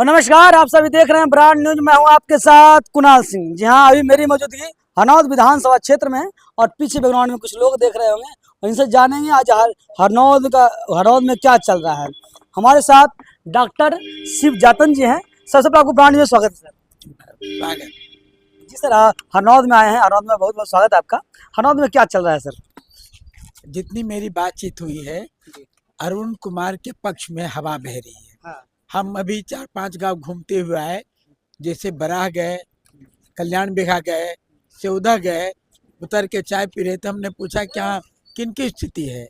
और नमस्कार, आप सभी देख रहे हैं ब्रांड न्यूज। मैं हूं आपके साथ कुणाल सिंह। जी हां, अभी मेरी मौजूदगी हरनौत विधानसभा क्षेत्र में है और पीछे बैकग्राउंड में कुछ लोग देख रहे होंगे और इनसे जानेंगे आज हरनौत में क्या चल रहा है। हमारे साथ डॉक्टर शिव जातन जी हैं। सबसे पहले आपको ब्रांड न्यूज में स्वागत है सर। जी सर, हरनौत में आए हैं। हरनौत में बहुत बहुत स्वागत है आपका। हरनौत में क्या चल रहा है सर? जितनी मेरी बातचीत हुई है, अरुण कुमार के पक्ष में हवा बह रही है। हाँ। हम अभी 4-5 गांव घूमते हुए आए, जैसे बराह गए, कल्याण बिघा गए, सेवदा गए, उतर के चाय पी रहे थे। हमने पूछा क्या किन की स्थिति है,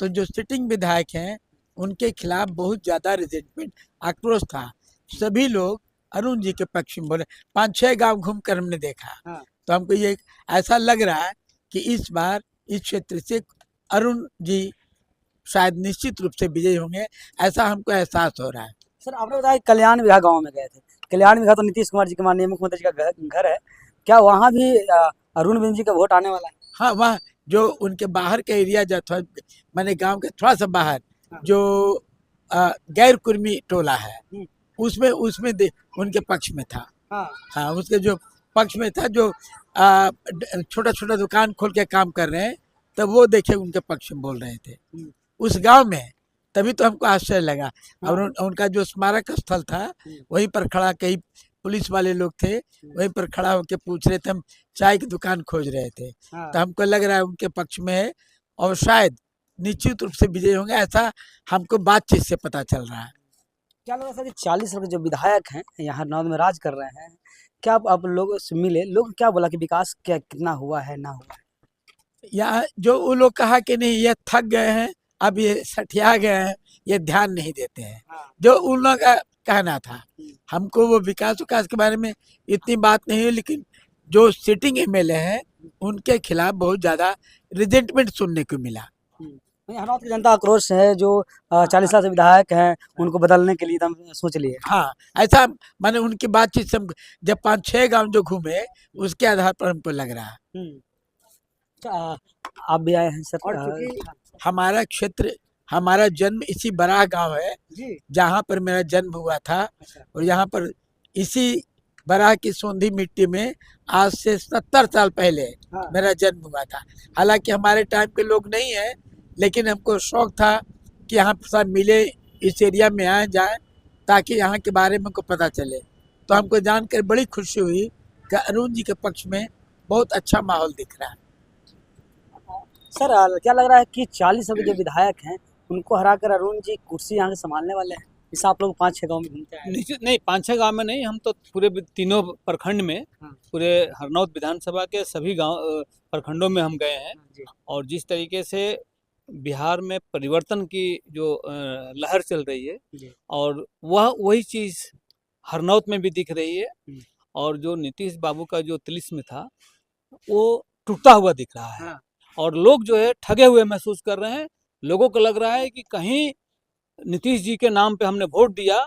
तो जो सिटिंग विधायक हैं उनके खिलाफ बहुत ज़्यादा रिजेंटमेंट, आक्रोश था। सभी लोग अरुण जी के पक्ष में बोले। 5-6 गांव घूम कर हमने देखा। हाँ। तो हमको ये ऐसा लग रहा है कि इस बार इस क्षेत्र से अरुण जी शायद निश्चित रूप से विजयी होंगे, ऐसा हमको एहसास हो रहा है। सर, आपने बताया कल्याण विघा गांव में गए थे। कल्याण विघा तो नीतीश कुमार जी के माननीय मुख्यमंत्री जी का घर है। क्या वहाँ भी अरुण बिंद जी का वोट आने वाला है? हाँ, वहाँ जो उनके बाहर का एरिया जो था, मैंने गांव के थोड़ा सा बाहर जो गैर कुर्मी टोला है, उसमें उनके पक्ष में था। हाँ, उसके जो पक्ष में था, जो छोटा छोटा दुकान खोल के काम कर रहे हैं, तब वो देखे उनके पक्ष में बोल रहे थे उस गांव में। तभी तो हमको आश्चर्य लगा। और उनका जो स्मारक स्थल था वहीं पर खड़ा, कई पुलिस वाले लोग थे वहीं पर खड़ा होकर पूछ रहे थे। हम चाय की दुकान खोज रहे थे। तो हमको लग रहा है उनके पक्ष में है और शायद निश्चित रूप से विजय होंगे, ऐसा हमको बातचीत से पता चल रहा है। क्या लगा सर, 40 लोग जो विधायक हैं यहाँ हरनौत में राज कर रहे हैं, क्या आप लोगों से मिले? लोग क्या बोला कि विकास क्या कितना हुआ है ना हुआ है? यहाँ जो वो लोग कहा कि नहीं, ये थक गए हैं, अब ये सठिया गए हैं, ये ध्यान नहीं देते हैं, जो उन लोगों का कहना था। हमको वो विकास के बारे में इतनी बात नहीं है, लेकिन जो सिटिंग एमएलए हैं उनके खिलाफ बहुत ज्यादा रिजेंटमेंट सुनने को मिला। हरनौत की जनता आक्रोश है, जो 40 साल से विधायक हैं उनको बदलने के लिए हम सोच लिए। हाँ, ऐसा मैंने उनकी बातचीत से जब 5-6 गांव जो घूमे उसके आधार पर हमको लग रहा है। आप भी आए हैं सर? और हमारा क्षेत्र, हमारा जन्म इसी बराह गांव है जहां पर मेरा जन्म हुआ था। और यहाँ पर इसी बराह की सोंधी मिट्टी में आज से 70 साल पहले मेरा जन्म हुआ था। हालांकि हमारे टाइम के लोग नहीं है, लेकिन हमको शौक था कि यहाँ सब मिले, इस एरिया में आए जाए, ताकि यहाँ के बारे में हमको पता चले। तो हमको जानकर बड़ी खुशी हुई कि अरुण जी के पक्ष में बहुत अच्छा माहौल दिख रहा है। सर, क्या लग रहा है कि 40 जो विधायक हैं उनको हराकर अरुण जी कुर्सी यहाँ से संभालने वाले हैं? इस आप लोग 5-6 गाँव में घूमते हैं। निश्चित नहीं, 5-6 गांव में नहीं, हम तो पूरे तीनों प्रखंड में, पूरे हरनौत विधानसभा के सभी गांव प्रखंडों में हम गए हैं। और जिस तरीके से बिहार में परिवर्तन की जो लहर चल रही है, और वही चीज़ हरनौत में भी दिख रही है। और जो नीतीश बाबू का जो तिलिस्म था वो टूटता हुआ दिख रहा है। और लोग जो है ठगे हुए महसूस कर रहे हैं। लोगों को लग रहा है कि कहीं नीतीश जी के नाम पे हमने वोट दिया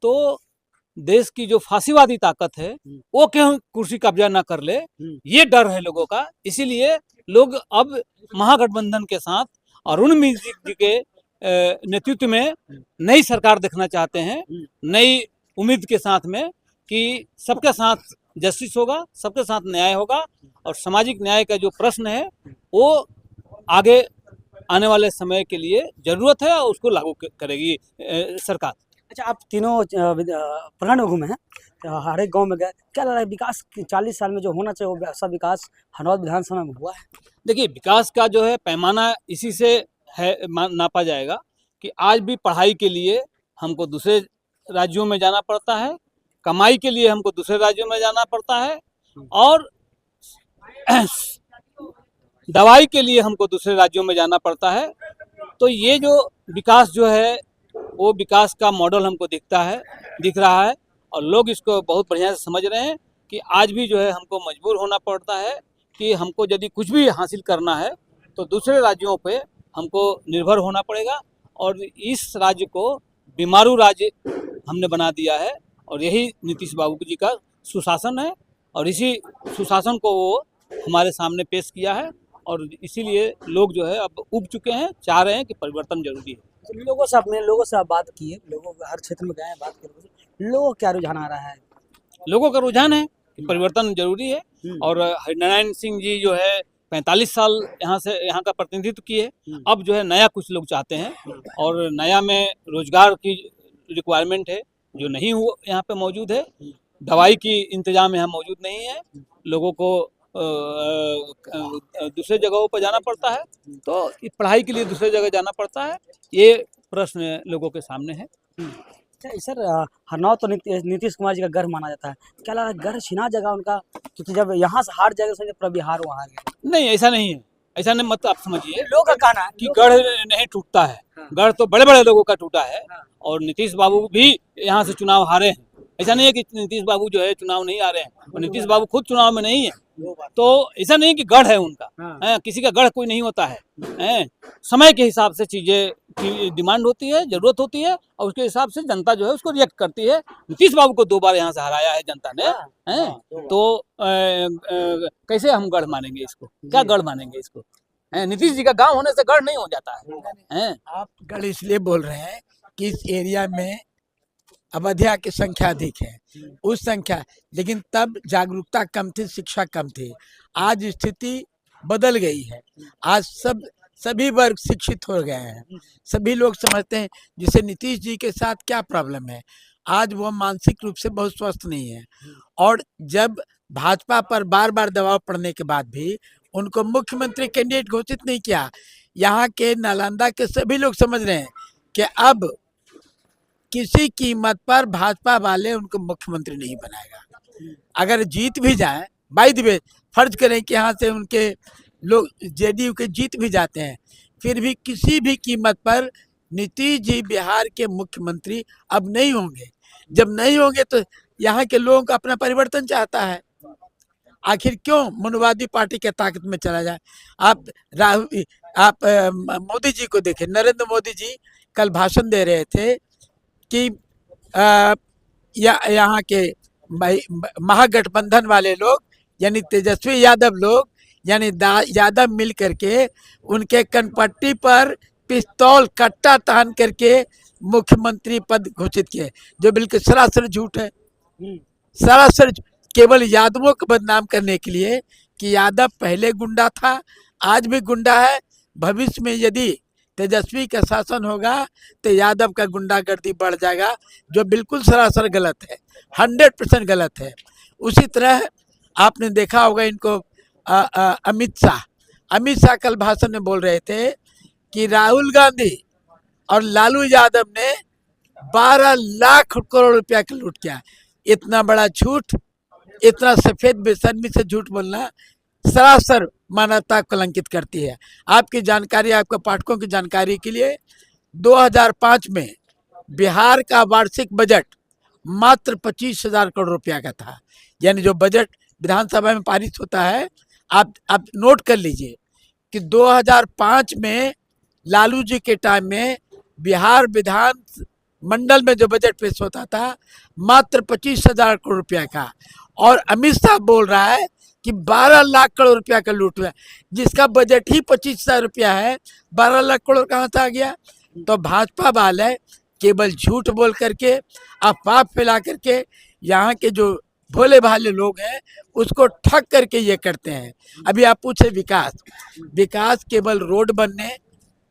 तो देश की जो फांसीवादी ताकत है वो क्यों कुर्सी कब्जा ना कर ले, ये डर है लोगों का। इसीलिए लोग अब महागठबंधन के साथ अरुण जी के नेतृत्व में नई सरकार देखना चाहते हैं, नई उम्मीद के साथ में कि सबके साथ जस्टिस होगा, सबके साथ न्याय होगा और सामाजिक न्याय का जो प्रश्न है वो आगे आने वाले समय के लिए जरूरत है और उसको लागू करेगी सरकार। अच्छा, आप तीनों प्रखंड में घूमे हैं, हर एक गाँव में गए। क्या लग रहा है विकास 40 साल में जो होना चाहिए वो ऐसा विकास हरनौत विधानसभा में हुआ है? देखिए, विकास का जो है पैमाना इसी से है नापा जाएगा कि आज भी पढ़ाई के लिए हमको दूसरे राज्यों में जाना पड़ता है, कमाई के लिए हमको दूसरे राज्यों में जाना पड़ता है, और दवाई के लिए हमको दूसरे राज्यों में जाना पड़ता है। तो ये जो विकास जो है वो विकास का मॉडल हमको दिख रहा है और लोग इसको बहुत बढ़िया से समझ रहे हैं कि आज भी जो है हमको मजबूर होना पड़ता है कि हमको यदि कुछ भी हासिल करना है तो दूसरे राज्यों पे हमको निर्भर होना पड़ेगा। और इस राज्य को बीमारू राज्य हमने बना दिया है और यही नीतीश बाबू जी का सुशासन है और इसी सुशासन को वो हमारे सामने पेश किया है। और इसीलिए लोग जो है अब उब चुके हैं, चाह रहे हैं कि परिवर्तन जरूरी है। लोगों से, अपने लोगों से आप बात की है, लोगों हर क्षेत्र में गए हैं, बात कर लोगों का क्या रुझान आ रहा है? लोगों का रुझान है कि परिवर्तन जरूरी है। और हरिनारायण सिंह जी जो है 45 साल यहाँ का प्रतिनिधित्व किए। अब जो है नया कुछ लोग चाहते हैं और नया में रोजगार की रिक्वायरमेंट है जो नहीं हुआ यहाँ पे मौजूद है। दवाई की इंतजाम यहाँ मौजूद नहीं है। लोगों को दूसरे जगहों पर जाना पड़ता है, तो पढ़ाई के लिए दूसरे जगह जाना पड़ता है। ये प्रश्न लोगों के सामने है। अच्छा सर, हरनौत तो नीतीश कुमार जी का गढ़ माना जाता है, क्या लगा गढ़ छिना जाएगा उनका? क्योंकि जब यहाँ से हार जाएगा तो पूरा बिहार वहाँ हार गया। नहीं, ऐसा नहीं है। ऐसा नहीं, मत आप समझिए लोगों का कहना है कि गढ़ नहीं टूटता है। गढ़ तो बड़े बड़े लोगों का टूटा है। और नीतीश बाबू भी यहाँ से चुनाव हारे हैं। ऐसा नहीं है कि नीतीश बाबू जो है चुनाव नहीं आ रहे हैं, और नीतीश बाबू खुद चुनाव में नहीं है। तो ऐसा नहीं कि गढ़ है उनका। किसी का गढ़ कोई नहीं होता है। समय के हिसाब से चीजें की डिमांड होती है, जरूरत होती है, और उसके हिसाब से जनता जो है उसको रिएक्ट करती है। नीतीश बाबू को 2 बार यहाँ से हराया है जनता ने। तो कैसे हम गढ़ मानेंगे इसको? क्या गढ़ मानेंगे इसको? नीतीश जी का गांव होने से गढ़ नहीं हो जाता है। आप गढ़ इसलिए बोल रहे हैं कि इस एरिया में अवधिया की संख्या अधिक है, उस संख्या, लेकिन तब जागरूकता कम थी, शिक्षा कम थी। आज स्थिति बदल गई है। आज सभी वर्ग शिक्षित हो गए हैं। सभी लोग समझते हैं जिसे नीतीश जी के साथ क्या प्रॉब्लम है। आज वो मानसिक रूप से बहुत स्वस्थ नहीं है। और जब भाजपा पर बार बार दबाव पड़ने के बाद भी उनको मुख्यमंत्री कैंडिडेट घोषित नहीं किया, यहाँ के नालंदा के सभी लोग समझ रहे हैं कि अब किसी कीमत पर भाजपा वाले उनको मुख्यमंत्री नहीं बनाएगा। अगर जीत भी जाए, बाय द वे फर्ज करें कि यहाँ से उनके लोग जेडीयू के जीत भी जाते हैं, फिर भी किसी भी कीमत पर नीतीश जी बिहार के मुख्यमंत्री अब नहीं होंगे। जब नहीं होंगे तो यहाँ के लोगों का अपना परिवर्तन चाहता है। आखिर क्यों मनुवादी पार्टी के ताकत में चला जाए? आप मोदी जी को देखें। नरेंद्र मोदी जी कल भाषण दे रहे थे कि यहाँ के महागठबंधन वाले लोग यानी तेजस्वी यादव लोग यानी यादव मिल करके उनके कनपट्टी पर पिस्तौल कट्टा तान करके मुख्यमंत्री पद घोषित किए, जो बिल्कुल सरासर झूठ है। सरासर केवल यादवों को बदनाम करने के लिए कि यादव पहले गुंडा था, आज भी गुंडा है। भविष्य में यदि तेजस्वी का शासन होगा तो यादव का गुंडागर्दी बढ़ जाएगा, जो बिल्कुल सरासर गलत है, 100% गलत है। उसी तरह आपने देखा होगा इनको अमित शाह कल भाषण में बोल रहे थे कि राहुल गांधी और लालू यादव ने 12 लाख करोड़ रुपया का लूट किया। इतना बड़ा झूठ, इतना सफेद बेशर्मी से झूठ बोलना सरासर मानवता को कलंकित करती है। आपकी जानकारी, आपके पाठकों की जानकारी के लिए, 2005 में बिहार का वार्षिक बजट मात्र 25,000 करोड़ रुपया का था। यानी जो बजट विधानसभा में पारित होता है, आप नोट कर लीजिए कि 2005 में लालू जी के टाइम में बिहार विधान मंडल में जो बजट पेश होता था मात्र 25,000 करोड़ रुपया का। और अमित शाह बोल रहा है कि 12 लाख करोड़ रुपया का लूट हुआ, जिसका बजट ही 25,000 रुपया है। 12 लाख करोड़ कहाँ से आ गया? तो भाजपा वाले केवल झूठ बोल करके, अफवाह फैला करके यहाँ के जो भोले भाले लोग हैं उसको ठग करके ये करते हैं। अभी आप पूछे विकास केवल रोड बनने,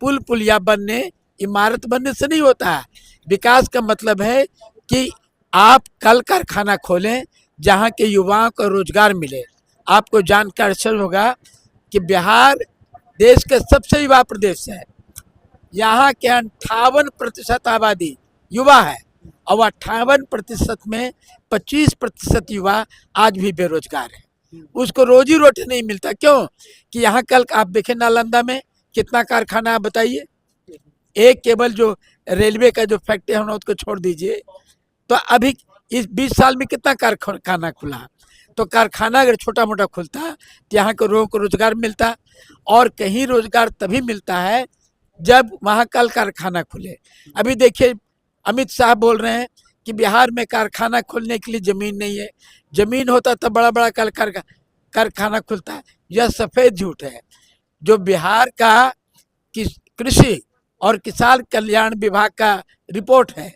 पुल पुलिया बनने, इमारत बनने से नहीं होता है। विकास का मतलब है कि आप कल कारखाना खोलें जहाँ के युवाओं को रोजगार मिले। आपको जानकर आश्चर्य होगा कि बिहार देश का सबसे युवा प्रदेश है। यहाँ के 58% आबादी युवा है और 58% में 25% युवा आज भी बेरोजगार है। उसको रोजी रोटी नहीं मिलता। क्यों? कि यहाँ कल आप देखें नालंदा में कितना कारखाना है, बताइए। एक केवल जो रेलवे का जो फैक्ट्री है उसको छोड़ दीजिए, तो अभी इस 20 साल में कितना कारखाना खुला। तो कारखाना अगर छोटा मोटा खुलता तो यहाँ के लोगों को रोजगार मिलता। और कहीं रोजगार तभी मिलता है जब वहाँ कल कारखाना खुले। अभी देखिए अमित शाह बोल रहे हैं कि बिहार में कारखाना खोलने के लिए ज़मीन नहीं है। ज़मीन होता तो बड़ा बड़ा कल कारखाना खुलता है। यह सफ़ेद झूठ है। जो बिहार का कृषि और किसान कल्याण विभाग का रिपोर्ट है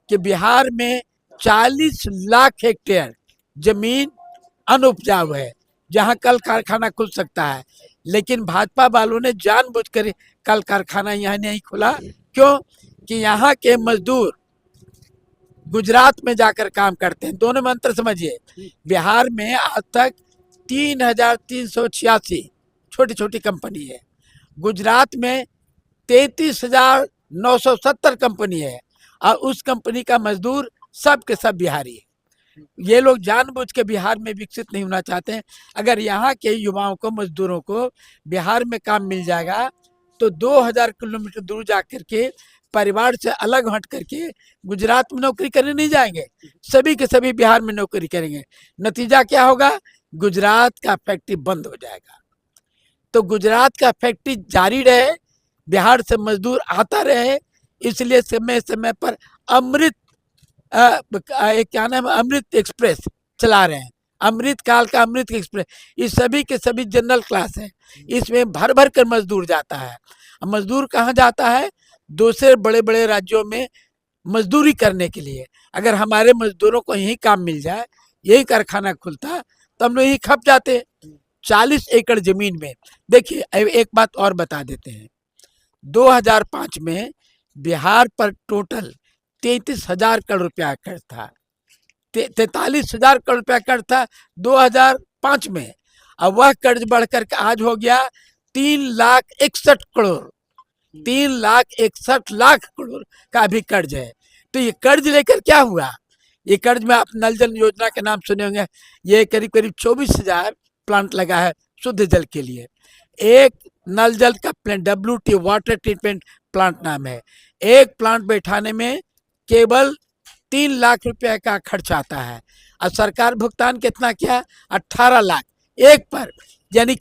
कि बिहार में 40 लाख हेक्टेयर जमीन अनुपजाऊ है, जहां कल कारखाना खुल सकता है। लेकिन भाजपा वालों ने जानबूझकर कल कारखाना यहाँ नहीं खुला। क्यों? कि यहाँ के मजदूर गुजरात में जाकर काम करते हैं। दोनों में अंतर समझिए। बिहार में आज तक 3,386 छोटी छोटी कंपनी है, गुजरात में 33,970 कंपनी है, और उस कंपनी का मजदूर सब के सब बिहारी है। ये लोग जानबूझ के बिहार में विकसित नहीं होना चाहते हैं। अगर यहाँ के युवाओं को, मजदूरों को बिहार में काम मिल जाएगा तो 2000 किलोमीटर दूर जाकर के परिवार से अलग हट करके गुजरात में नौकरी करने नहीं जाएंगे, सभी के सभी बिहार में नौकरी करेंगे। नतीजा क्या होगा? गुजरात का फैक्ट्री बंद हो जाएगा। तो गुजरात का फैक्ट्री जारी रहे, बिहार से मजदूर आता रहे, इसलिए समय समय पर अमृत क्या नाम है, अमृत एक्सप्रेस चला रहे हैं। अमृत काल का अमृत एक्सप्रेस, ये सभी के सभी जनरल क्लास है, इसमें भर भर कर मजदूर जाता है। मजदूर कहाँ जाता है? दूसरे बड़े बड़े राज्यों में मजदूरी करने के लिए। अगर हमारे मजदूरों को यही काम मिल जाए, यही कारखाना खुलता, तो हम लोग यही खप जाते। 40 एकड़ जमीन में। देखिए एक बात और बता देते हैं, 2005 में बिहार पर टोटल 33,000 करोड़ रुपया कर्ज था, 43,000 करोड़ रुपया कर्ज था 2005 में। अब वह कर्ज बढ़कर के आज हो गया 3,61,000 करोड़, 3,61,000 करोड़ का भी कर्ज है। तो ये कर्ज लेकर क्या हुआ? ये कर्ज में आप नल जल योजना के नाम सुने होंगे। ये करीब करीब 24,000 प्लांट लगा है शुद्ध जल के लिए। एक नल जल का plant, WT water treatment plant नाम है, एक प्लांट बैठाने में केवल 3 लाख रुपए का खर्च आता है, और सरकार भुगतान कितना किया? 18 लाख एक पर, यानी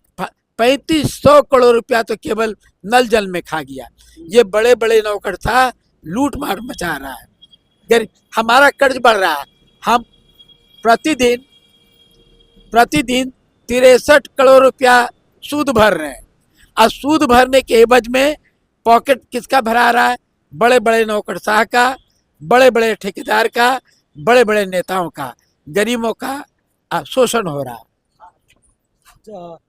3500 करोड़ रुपया तो केवल नल जल में खा गया। ये बड़े बड़े नौकर था, लूट मार मचा रहा है। अगर हमारा कर्ज बढ़ रहा है, हम प्रतिदिन 63 करोड़ रुपया सूद भर रहे हैं, और सूद भरने के एवज में पॉकेट किसका भरा रहा है? बड़े बड़े नौकरशाह का, बड़े बड़े ठेकेदार का, बड़े बड़े नेताओं का। गरीबों का शोषण हो रहा है। तो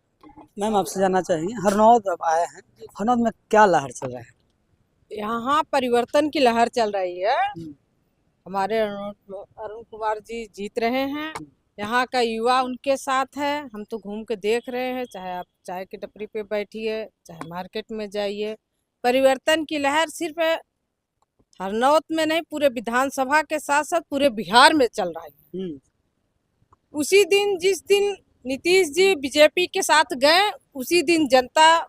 मैम आपसे जानना चाहिए, हरनौत अब आए हैं, हरनौत में क्या लहर चल रहा है? यहाँ परिवर्तन की लहर चल रही है। हमारे अरुण कुमार जी जीत रहे हैं। यहाँ का युवा उनके साथ है। हम तो घूम के देख रहे हैं, चाहे आप चाय की टपरी पे बैठिए, चाहे मार्केट में जाइए, परिवर्तन की लहर सिर्फ हरनौत में नहीं, पूरे विधानसभा के साथ साथ पूरे बिहार में चल रही है। उसी दिन, जिस दिन नीतीश जी बीजेपी के साथ गए, उसी दिन जनता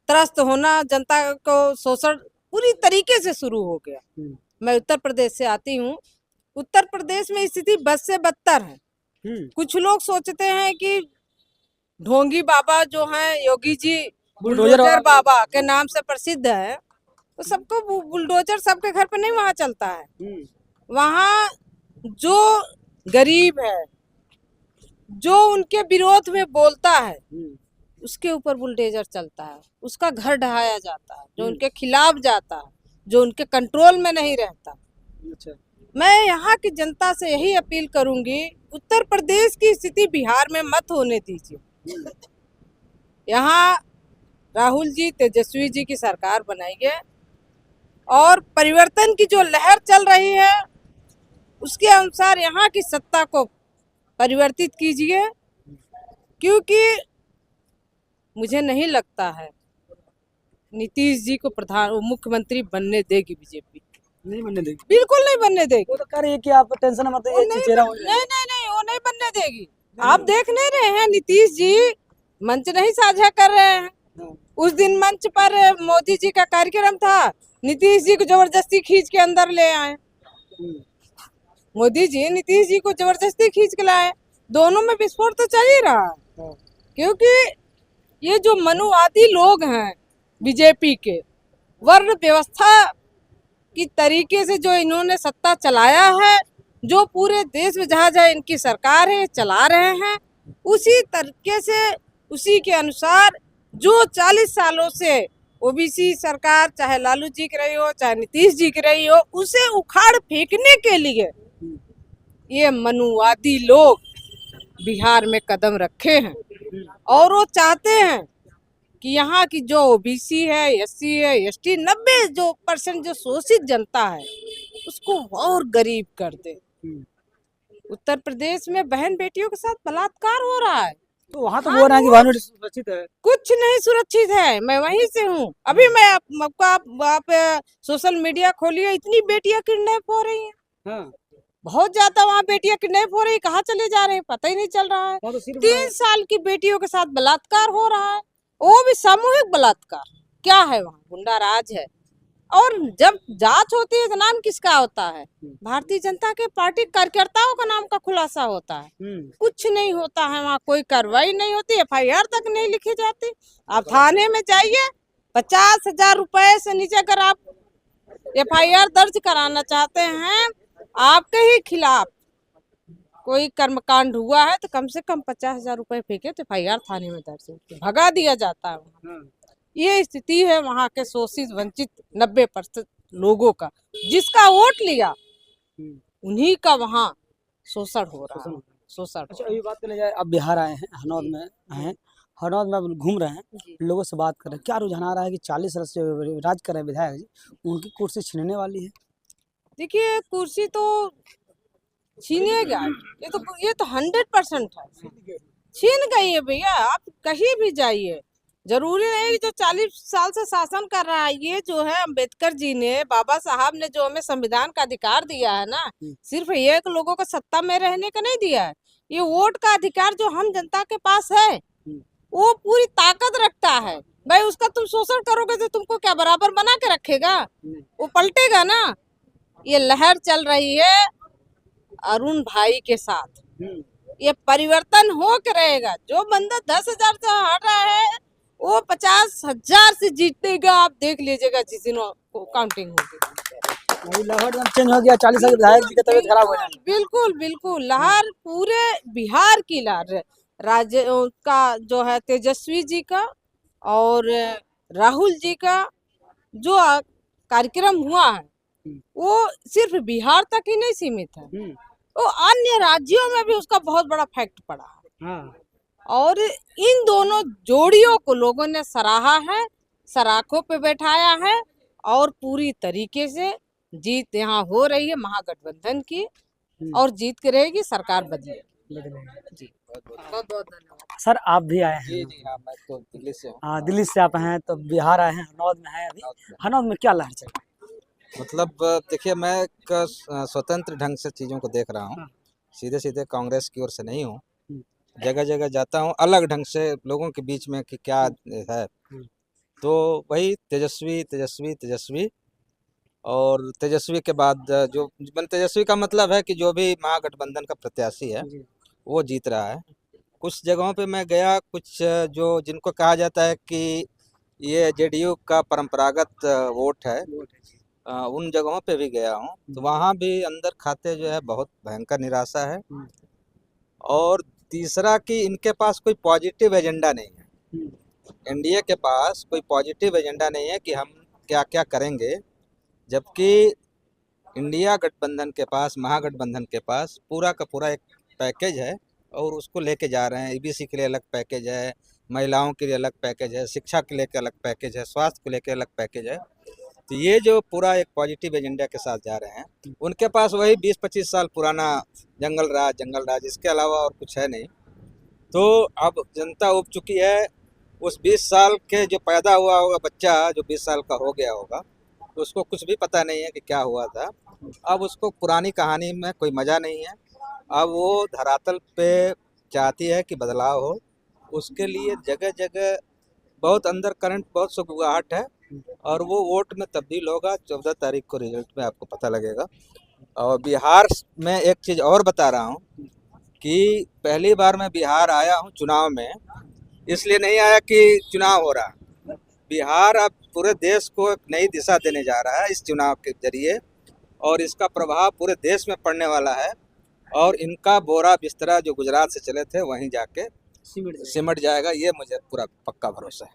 त्रस्त होना, जनता को शोषण पूरी तरीके से शुरू हो गया। मैं उत्तर प्रदेश से आती हूँ। उत्तर प्रदेश में स्थिति बद से बदतर है। कुछ लोग सोचते हैं कि ढोंगी बाबा जो हैं, योगी जी बुलडोजर बाबा के नाम से प्रसिद्ध है, तो सबको बुलडोजर सबके घर पे नहीं वहाँ चलता है। वहाँ जो गरीब है, जो उनके विरोध में बोलता है, उसके ऊपर बुलडोजर चलता है, उसका घर ढहाया जाता है, जो उनके खिलाफ जाता है, जो उनके कंट्रोल में नहीं रहता। अच्छा। मैं यहाँ की जनता से यही अपील करूंगी, उत्तर प्रदेश की स्थिति बिहार में मत होने दीजिए। यहाँ राहुल जी, तेजस्वी जी की सरकार बनाइए, और परिवर्तन की जो लहर चल रही है उसके अनुसार यहाँ की सत्ता को परिवर्तित कीजिए, क्योंकि मुझे नहीं लगता है नीतीश जी को मुख्यमंत्री बनने देगी बीजेपी। नहीं बनने देगी, बिल्कुल नहीं बनने देगी। वो तो कह रही है कि आप टेंशन मत लीजिए, चेहरा हो जाएगा। नहीं, वो नहीं बनने देगी। आप देख नहीं रहे हैं, नीतीश जी मंच नहीं साझा कर रहे हैं। उस दिन मंच पर मोदी जी का कार्यक्रम था, नीतीश जी को जबरदस्ती खींच के अंदर ले आए। मोदी जी नीतीश जी को जबरदस्ती खींच के लाए। दोनों में विस्फोट तो चल ही रहा है, क्योंकि ये जो मनुवादी लोग हैं बीजेपी के, वर्ण व्यवस्था की तरीके से जो इन्होंने सत्ता चलाया है, जो पूरे देश में जहाँ जहाँ इनकी सरकार है चला रहे हैं, उसी तरीके से, उसी के अनुसार जो 40 सालों से ओबीसी सरकार, चाहे लालू जी की रही हो, चाहे नीतीश जी की रही हो, उसे उखाड़ फेंकने के लिए ये मनुवादी लोग बिहार में कदम रखे हैं और वो चाहते हैं कि यहाँ की जो ओबीसी है, एससी है, एसटी 90% जो शोषित जनता है उसको और गरीब कर दे। उत्तर प्रदेश में बहन बेटियों के साथ बलात्कार हो रहा है। तो वहाँ तो बोल रहे हैं कि भानु सुरक्षित है। कुछ नहीं सुरक्षित है। मैं वहीं से हूँ। अभी मैं आप सोशल मीडिया खोलिए, इतनी बेटियां किडनैप हो रही हैं। हाँ। बहुत ज्यादा वहाँ बेटियां किडनैप हो रही, कहाँ चले जा रहे हैं पता ही नहीं चल रहा है। तो सिर्फ 3 साल की बेटियों के साथ बलात्कार हो रहा है, वो भी सामूहिक बलात्कार। क्या है वहाँ? गुंडा राज है। और जब जांच होती है तो नाम किसका होता है? भारतीय जनता के पार्टी कार्यकर्ताओं का नाम का खुलासा होता है। कुछ नहीं होता है वहाँ, कोई कार्रवाई नहीं होती, FIR तक नहीं लिखी जाती। आप थाने में जाइए, 50,000 रुपए से नीचे अगर आप FIR दर्ज कराना चाहते हैं, आपके ही खिलाफ कोई कर्मकांड हुआ है तो कम से कम 50,000 रुपए फेंके तो FIR थाने में दर्ज होती है, भगा दिया जाता है। ये स्थिति है वहाँ के शोषित वंचित 90% लोगों का। जिसका वोट लिया उन्हीं का वहाँ शोषण हो रहा है। शोषण। अच्छा, अभी बात करने जाए, अब बिहार आए हैं, हरनौत में हैं, हरनौत में अब घूम रहे हैं, लोगों से बात कर रहे हैं, क्या रुझान आ रहा है कि 40 वर्ष से राज कर रहे हैं विधायक जी, उनकी कुर्सी छीनने वाली है? देखिए, कुर्सी तो छीनेगा, ये तो 100% है, छीन गई है भैया। आप कहीं भी जाइए, जरूरी नहीं कि जो 40 साल से शासन कर रहा है, ये जो है अम्बेडकर जी ने, बाबा साहब ने जो हमें संविधान का अधिकार दिया है ना, सिर्फ एक लोगों को सत्ता में रहने का नहीं दिया है। ये वोट का अधिकार जो हम जनता के पास है, वो पूरी ताकत रखता है। भाई उसका तुम शोषण करोगे तो तुमको क्या बराबर बना के रखेगा? वो पलटेगा ना। ये लहर चल रही है अरुण भाई के साथ, ये परिवर्तन हो के रहेगा। जो बंदा 10,000 से हट रहा है वो 50,000 से जीतेगा। आप देख लीजिएगा जिस दिन काउंटिंग होगी। लहर चेंज हो गया, 40 साल के विधायक जी की तबीयत खराब हो जाएगी। बिल्कुल बिल्कुल, लहर पूरे बिहार की लहर, राज्य का जो है तेजस्वी जी का और राहुल जी का जो कार्यक्रम हुआ है वो सिर्फ बिहार तक ही नहीं सीमित है, वो अन्य राज्यों में भी उसका बहुत बड़ा फैक्ट पड़ा है। हाँ। और इन दोनों जोड़ियों को लोगों ने सराहा है, सराखों पे बैठाया है और पूरी तरीके से जीत यहाँ हो रही है महागठबंधन की, और जीत के रहेगी, सरकार बदले जी। बहुत बहुत धन्यवाद। सर, आप भी आए हैं? जी हाँ, मैं तो दिल्ली से हूँ। हाँ, दिल्ली से आप हैं, तो बिहार आए हैं, हरनौत में है अभी। हरनौत में क्या लहर चल रही है? मतलब देखिए, मैं एक स्वतंत्र ढंग से चीज़ों को देख रहा हूँ, सीधे सीधे कांग्रेस की ओर से नहीं हूँ। जगह जगह जाता हूँ, अलग ढंग से लोगों के बीच में कि क्या है, तो वही तेजस्वी तेजस्वी तेजस्वी और तेजस्वी के बाद जो तेजस्वी का मतलब है कि जो भी महागठबंधन का प्रत्याशी है वो जीत रहा है। कुछ जगहों पे मैं गया, कुछ जो जिनको कहा जाता है कि ये जेडीयू का परंपरागत वोट है, उन जगहों पे भी गया हूँ, तो वहाँ भी अंदर खाते जो है बहुत भयंकर निराशा है। और तीसरा कि इनके पास कोई पॉजिटिव एजेंडा नहीं है, एनडीए के पास कोई पॉजिटिव एजेंडा नहीं है कि हम क्या क्या करेंगे, जबकि इंडिया गठबंधन के पास, महागठबंधन के पास पूरा का पूरा एक पैकेज है और उसको लेके जा रहे हैं। ईबीसी के लिए अलग पैकेज है, महिलाओं के लिए अलग पैकेज है, शिक्षा के लिए अलग पैकेज है, स्वास्थ्य को लेकर अलग पैकेज है। तो ये जो पूरा एक पॉजिटिव एजेंडा के साथ जा रहे हैं, उनके पास वही 20-25 साल पुराना जंगल राज, इसके अलावा और कुछ है नहीं। तो अब जनता उब चुकी है। उस 20 साल के जो पैदा हुआ होगा बच्चा, जो 20 साल का हो गया होगा, तो उसको कुछ भी पता नहीं है कि क्या हुआ था। अब उसको पुरानी कहानी में कोई मज़ा नहीं है। अब वो धरातल पे चाहती है कि बदलाव हो, उसके लिए जगह जगह बहुत अंदर करंट, बहुत सुगबुगाहट है, और वो वोट में तब्दील होगा। 14 तारीख को रिजल्ट में आपको पता लगेगा। और बिहार में एक चीज़ और बता रहा हूँ कि पहली बार मैं बिहार आया हूँ चुनाव में, इसलिए नहीं आया कि चुनाव हो रहा। बिहार अब पूरे देश को एक नई दिशा देने जा रहा है इस चुनाव के जरिए, और इसका प्रभाव पूरे देश में पड़ने वाला है। और इनका बोरा बिस्तरा जो गुजरात से चले थे वहीं जाके सिमट जाएगा, ये मुझे पूरा पक्का भरोसा है।